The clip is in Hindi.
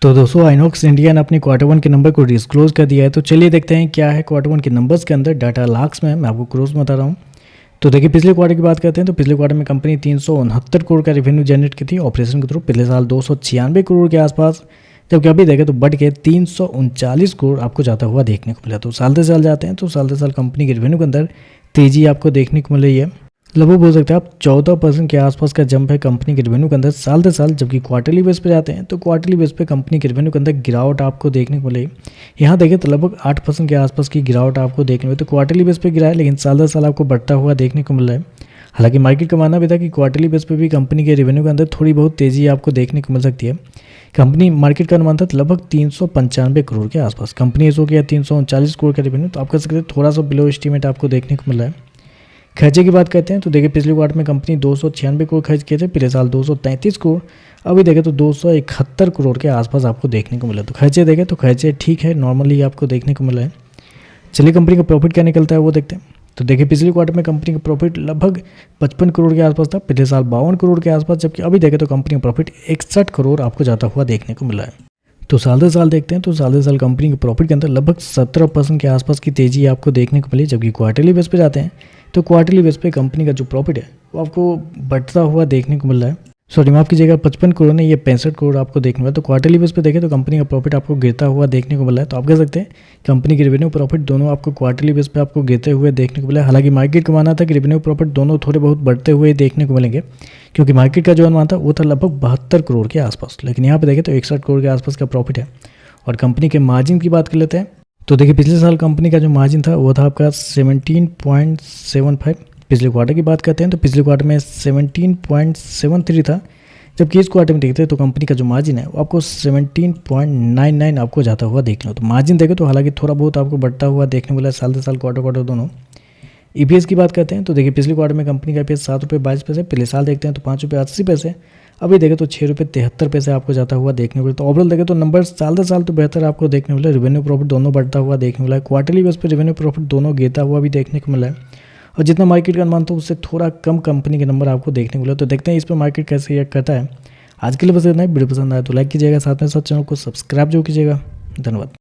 तो दोस्तों आइनॉक्स इंडिया ने अपने क्वार्टर वन के नंबर को डिस्क्लोज कर दिया है। तो चलिए देखते हैं क्या है क्वार्टर वन के नंबर्स के अंदर। डाटा लाख्स में मैं आपको क्रोस में बता रहा हूँ। तो देखिए पिछले क्वार्टर की बात करते हैं तो पिछले क्वार्टर में कंपनी 369 करोड़ का रेवेन्यू जनरेट की थी ऑपरेशन के थ्रू। पिछले साल 296 करोड़ के आसपास, जबकि अभी देखें तो बढ़ के 339 करोड़ आपको जाता हुआ देखने को मिला। तो साल से साल जाते हैं तो साल से साल कंपनी के रेवेन्यू के अंदर तेजी आपको देखने को मिल रही है। लगभग बोल सकते हैं आप 14% के आसपास का जंप है कंपनी के रेवेन्यू के अंदर साल से साल। जबकि क्वार्टरली बेस पे जाते हैं तो क्वार्टरली बेस पे कंपनी के रेवेन्यू के अंदर गिरावट आपको देखने को मिलेगी। यहाँ देखें तो लगभग 8% के आसपास की गिरावट आपको देखने को मिले। तो क्वार्टरली बेस पे गिरा है, लेकिन साल से साल आपको बढ़ता हुआ देखने को मिल रहा है। हालांकि मार्केट का मानना भी था कि क्वार्टरली बेस पे भी कंपनी के रेवेन्यू के अंदर थोड़ी बहुत तेजी आपको देखने को मिल सकती है। कंपनी मार्केट का अनुमान था लगभग 395 करोड़ के आसपास, कंपनी ने शो किया 339 करोड़ का रेवेन्यू। तो आप कह सकते हैं थोड़ा सा बिलो एस्टीमेट आपको देखने को मिल रहा है। खर्चे की बात करते हैं तो देखिए पिछले क्वार्टर में कंपनी 296 करोड़ खर्च किए थे, पिछले साल 233 करोड़, अभी देखें तो 271 करोड़ के आसपास आपको देखने को मिला। तो खर्चे देखें तो खर्चे ठीक है, नॉर्मली आपको देखने को मिला है। चलिए कंपनी का प्रॉफिट क्या निकलता है वो देखते हैं। तो देखिए पिछले क्वार्टर में कंपनी का प्रॉफिट लगभग 55 करोड़ के आसपास था, पिछले साल 52 करोड़ के आसपास, जबकि अभी देखें तो कंपनी का प्रॉफिट 61 करोड़ आपको जाता हुआ देखने को मिला है। तो साल से साल देखते हैं तो साल से साल कंपनी के प्रॉफिट के अंदर लगभग 17% के आसपास की तेजी आपको देखने को मिली। जबकि क्वार्टरली बेस पे जाते हैं तो क्वार्टरली बेस पे कंपनी का जो प्रॉफिट है वो आपको बढ़ता हुआ देखने को मिल रहा है। सॉरी माफ कीजिएगा, 55 करोड़ नहीं, ये 65 करोड़ आपको देखने को मिला। तो क्वार्टरली बेस पे देखें तो कंपनी का प्रॉफिट आपको गिरता हुआ देखने को मिला है। तो आप कह सकते हैं कंपनी की रेवेन्यू प्रॉफिट दोनों आपको क्वार्टरली बेस पे आपको गिरते हुए देखने को मिला है। हालांकि मार्केट का मानना था कि रेवेन्यू प्रॉफिट दोनों थोड़े बहुत बढ़ते हुए देखने को मिलेंगे, क्योंकि मार्केट का जो अनुमान था वो था लगभग 72 करोड़ के आसपास, लेकिन यहाँ पे देखें तो 61 करोड़ के आसपास का प्रॉफिट है। और कंपनी के मार्जिन की बात कर लेते हैं तो देखिए पिछले साल कंपनी का जो मार्जिन था वो था आपका 17.75। पिछले क्वार्टर की बात करते हैं तो पिछले क्वार्टर में 17.73 था, जबकि इस क्वार्टर में देखते हैं तो कंपनी का जो मार्जिन है वो आपको 17.99 आपको जाता हुआ देखने को। तो मार्जिन देखें तो हालांकि थोड़ा बहुत आपको बढ़ता हुआ देखने मिला साल से साल, क्वार्टर क्वार्टर दोनों। ईपीएस की बात करते हैं तो देखिए पिछले क्वार्टर में कंपनी का ईपीएस 7.22, पिछले साल देखते हैं तो 5.80, अभी देखें तो 6.73 आपको जाता हुआ देखने को मिला। तो ओवरऑल देखें तो नंबर साल से साल तो बेहतर आपको देखने मिला। रेवेन्यू प्रॉफिट दोनों बढ़ता हुआ देखने मिला है, क्वार्टरली बेस पे रेवेन्यू प्रॉफिट दोनों गिरता हुआ भी देखने को मिला है। और जितना मार्केट का अनुमान था उससे थोड़ा कम कंपनी के नंबर आपको देखने को मिला। तो देखते हैं इस पर मार्केट कैसे रिएक्ट करता है। आज के लिए बस इतना ही। वीडियो पसंद आया तो लाइक कीजिएगा, साथ में साथ चैनल को सब्सक्राइब जो कीजिएगा। धन्यवाद।